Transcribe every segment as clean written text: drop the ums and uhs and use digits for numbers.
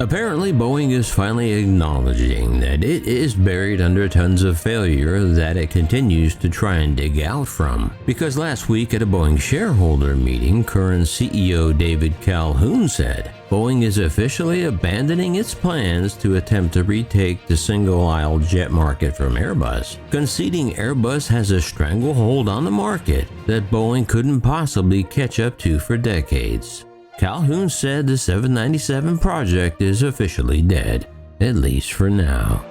Apparently, Boeing is finally acknowledging that it is buried under tons of failure that it continues to try and dig out from. Because last week at a Boeing shareholder meeting, current CEO Dave Calhoun said, Boeing is officially abandoning its plans to attempt to retake the single-aisle jet market from Airbus, conceding Airbus has a stranglehold on the market that Boeing couldn't possibly catch up to for decades. Calhoun said the 797 project is officially dead, at least for now.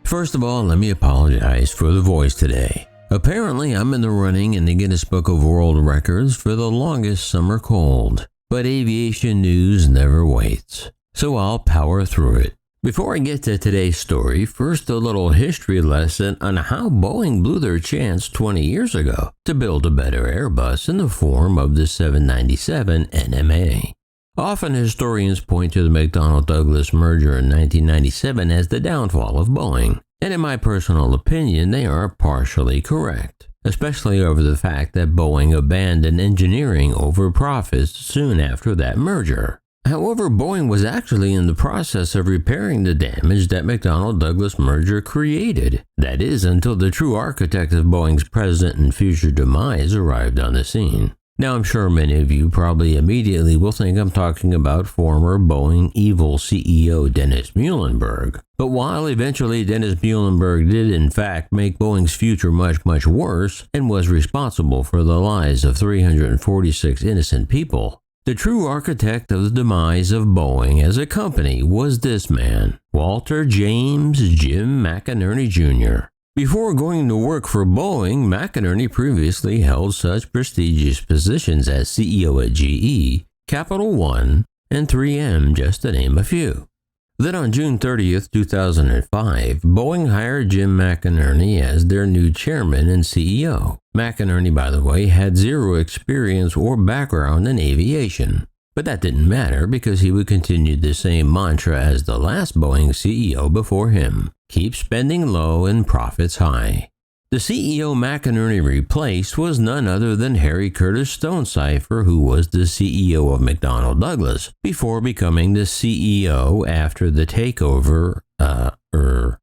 First of all, let me apologize for the voice today. Apparently, I'm in the running in the Guinness Book of World Records for the longest summer cold, but aviation news never waits, so I'll power through it. Before I get to today's story, first a little history lesson on how Boeing blew their chance 20 years ago to build a better Airbus in the form of the 797 NMA. Often historians point to the McDonnell-Douglas merger in 1997 as the downfall of Boeing, and in my personal opinion, they are partially correct, especially over the fact that Boeing abandoned engineering over profits soon after that merger. However, Boeing was actually in the process of repairing the damage that McDonnell-Douglas merger created. That is, until the true architect of Boeing's present and future demise arrived on the scene. Now, I'm sure many of you probably immediately will think I'm talking about former Boeing evil CEO Dennis Muilenburg. But while eventually Dennis Muilenburg did in fact make Boeing's future much, much worse and was responsible for the lives of 346 innocent people, the true architect of the demise of Boeing as a company was this man, Walter James Jim McInerney Jr. Before going to work for Boeing, McInerney previously held such prestigious positions as CEO at GE, Capital One, and 3M, just to name a few. Then on June 30th, 2005, Boeing hired Jim McInerney as their new chairman and CEO. McInerney, by the way, had zero experience or background in aviation. But that didn't matter because he would continue the same mantra as the last Boeing CEO before him: keep spending low and profits high. The CEO McInerney replaced was none other than Harry Curtis Stonecipher, who was the CEO of McDonnell Douglas before becoming the CEO after the takeover,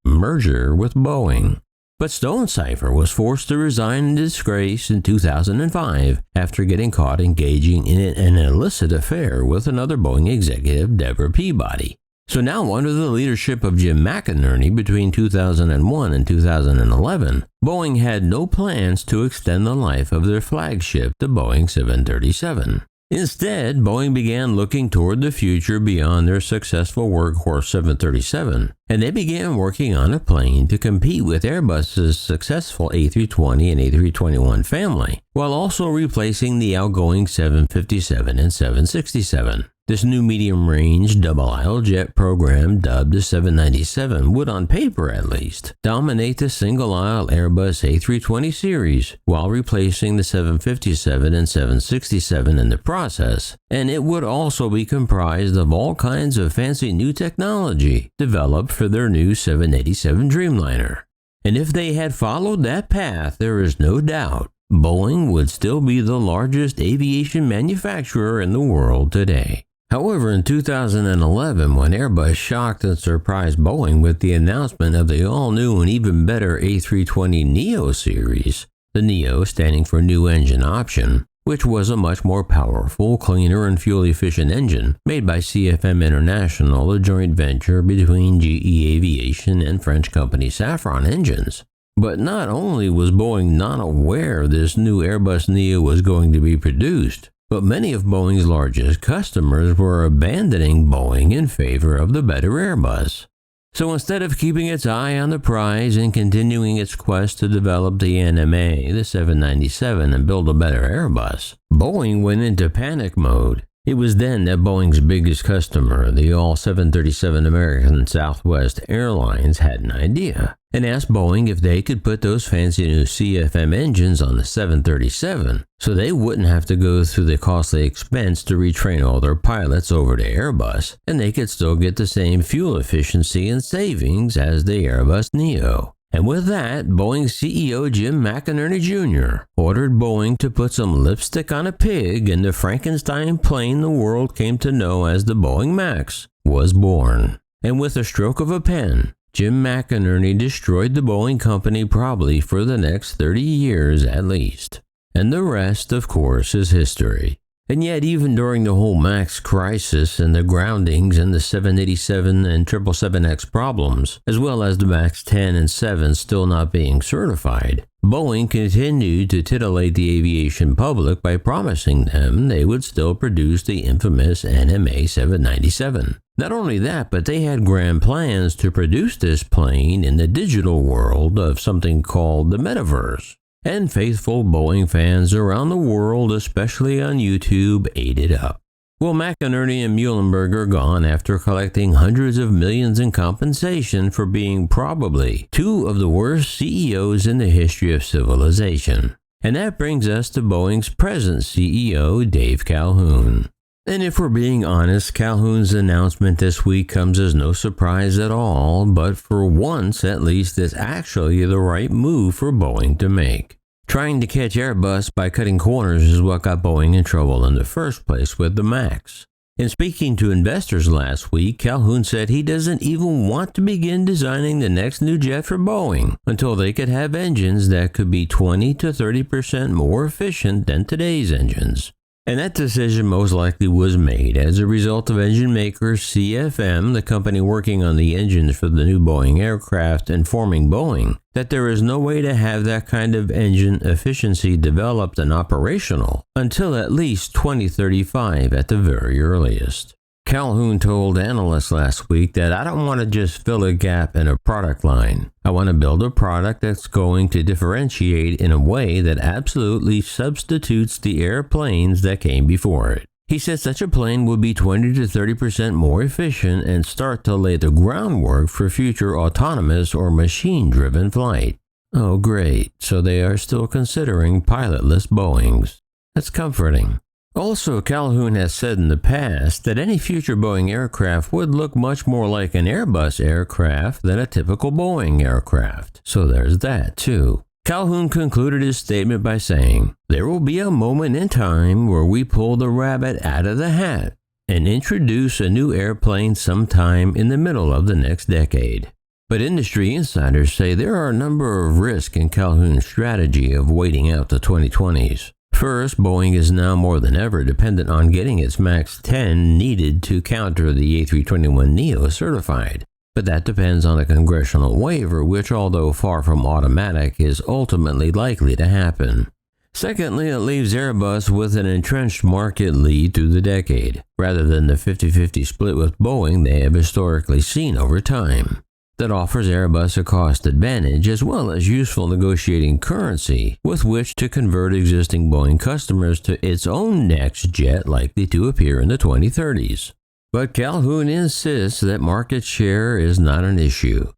merger with Boeing. But Stonecipher was forced to resign in disgrace in 2005 after getting caught engaging in an illicit affair with another Boeing executive, Deborah Peabody. So now, under the leadership of Jim McInerney between 2001 and 2011, Boeing had no plans to extend the life of their flagship, the Boeing 737. Instead, Boeing began looking toward the future beyond their successful workhorse 737, and they began working on a plane to compete with Airbus's successful A320 and A321 family, while also replacing the outgoing 757 and 767. This new medium-range double-aisle jet program, dubbed the 797, would, on paper at least, dominate the single-aisle Airbus A320 series, while replacing the 757 and 767 in the process, and it would also be comprised of all kinds of fancy new technology developed for their new 787 Dreamliner. And if they had followed that path, there is no doubt Boeing would still be the largest aviation manufacturer in the world today. However, in 2011, when Airbus shocked and surprised Boeing with the announcement of the all-new and even better A320neo series, the Neo standing for New Engine Option, which was a much more powerful, cleaner, and fuel-efficient engine made by CFM International, a joint venture between GE Aviation and French company Safran Engines. But not only was Boeing not aware this new Airbus Neo was going to be produced, but many of Boeing's largest customers were abandoning Boeing in favor of the better Airbus. So instead of keeping its eye on the prize and continuing its quest to develop the NMA, the 797, and build a better Airbus, Boeing went into panic mode. It was then that Boeing's biggest customer, the all 737 American Southwest Airlines, had an idea and asked Boeing if they could put those fancy new CFM engines on the 737 so they wouldn't have to go through the costly expense to retrain all their pilots over to Airbus, and they could still get the same fuel efficiency and savings as the Airbus Neo. And with that, Boeing CEO Jim McInerney Jr. ordered Boeing to put some lipstick on a pig, and the Frankenstein plane the world came to know as the Boeing Max was born. And with a stroke of a pen, Jim McInerney destroyed the Boeing company probably for the next 30 years at least. And the rest, of course, is history. And yet, even during the whole Max crisis and the groundings and the 787 and 777X problems, as well as the Max 10 and 7 still not being certified, Boeing continued to titillate the aviation public by promising them they would still produce the infamous NMA 797. Not only that, but they had grand plans to produce this plane in the digital world of something called the metaverse. And faithful Boeing fans around the world, especially on YouTube, ate it up. Well, McInerney and Muhlenberg are gone after collecting hundreds of millions in compensation for being probably two of the worst CEOs in the history of civilization. And that brings us to Boeing's present CEO, Dave Calhoun. And if we're being honest, Calhoun's announcement this week comes as no surprise at all, but for once at least it's actually the right move for Boeing to make. Trying to catch Airbus by cutting corners is what got Boeing in trouble in the first place with the Max. In speaking to investors last week, Calhoun said he doesn't even want to begin designing the next new jet for Boeing until they could have engines that could be 20 to 30% more efficient than today's engines. And that decision most likely was made as a result of engine maker CFM, the company working on the engines for the new Boeing aircraft, informing Boeing that there is no way to have that kind of engine efficiency developed and operational until at least 2035 at the very earliest. Calhoun told analysts last week that I don't want to just fill a gap in a product line. I want to build a product that's going to differentiate in a way that absolutely substitutes the airplanes that came before it. He said such a plane would be 20 to 30% more efficient and start to lay the groundwork for future autonomous or machine-driven flight. Oh great, so they are still considering pilotless Boeings. That's comforting. Also, Calhoun has said in the past that any future Boeing aircraft would look much more like an Airbus aircraft than a typical Boeing aircraft. So there's that too. Calhoun concluded his statement by saying, "There will be a moment in time where we pull the rabbit out of the hat and introduce a new airplane sometime in the middle of the next decade." But industry insiders say there are a number of risks in Calhoun's strategy of waiting out the 2020s. First, Boeing is now more than ever dependent on getting its Max 10 needed to counter the A321neo certified. But that depends on a congressional waiver, which, although far from automatic, is ultimately likely to happen. Secondly, it leaves Airbus with an entrenched market lead through the decade, rather than the 50-50 split with Boeing they have historically seen over time. That offers Airbus a cost advantage as well as useful negotiating currency with which to convert existing Boeing customers to its own next jet likely to appear in the 2030s. But Calhoun insists that market share is not an issue.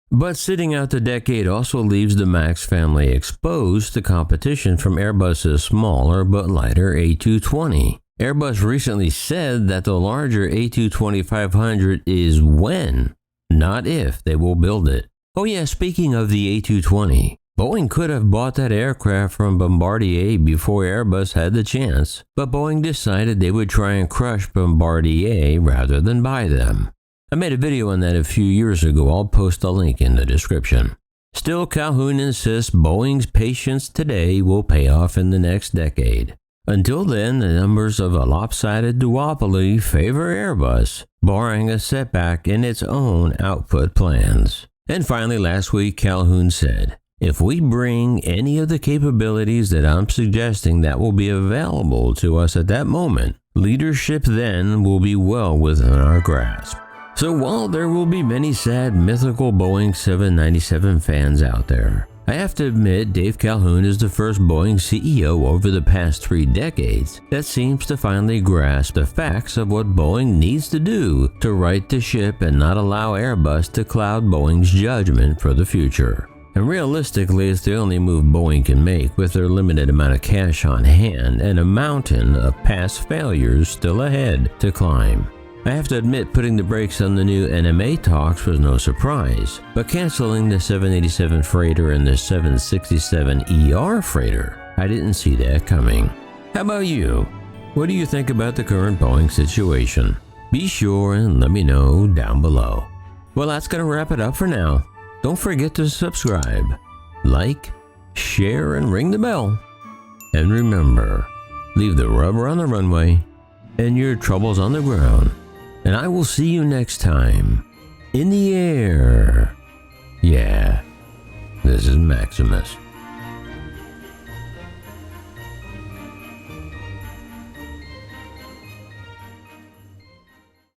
But sitting out the decade also leaves the Max family exposed to competition from Airbus's smaller but lighter A220. Airbus recently said that the larger A220-500 is when, not if, they will build it. Oh yeah, speaking of the A220, Boeing could have bought that aircraft from Bombardier before Airbus had the chance, but Boeing decided they would try and crush Bombardier rather than buy them. I made a video on that a few years ago. I'll post a link in the description. Still, Calhoun insists Boeing's patience today will pay off in the next decade. Until then, the numbers of a lopsided duopoly favor Airbus, barring a setback in its own output plans. And finally, last week, Calhoun said, "If we bring any of the capabilities that I'm suggesting that will be available to us at that moment, leadership then will be well within our grasp." So while there will be many sad mythical Boeing 797 fans out there, I have to admit Dave Calhoun is the first Boeing CEO over the past 3 decades that seems to finally grasp the facts of what Boeing needs to do to right the ship and not allow Airbus to cloud Boeing's judgment for the future. And realistically, it's the only move Boeing can make with their limited amount of cash on hand and a mountain of past failures still ahead to climb. I have to admit putting the brakes on the new NMA talks was no surprise, but canceling the 787 freighter and the 767 ERF freighter, I didn't see that coming. How about you? What do you think about the current Boeing situation? Be sure and let me know down below. Well, that's going to wrap it up for now. Don't forget to subscribe, like, share, and ring the bell. And remember, leave the rubber on the runway and your troubles on the ground. And I will see you next time in the air. Yeah, this is Maximus.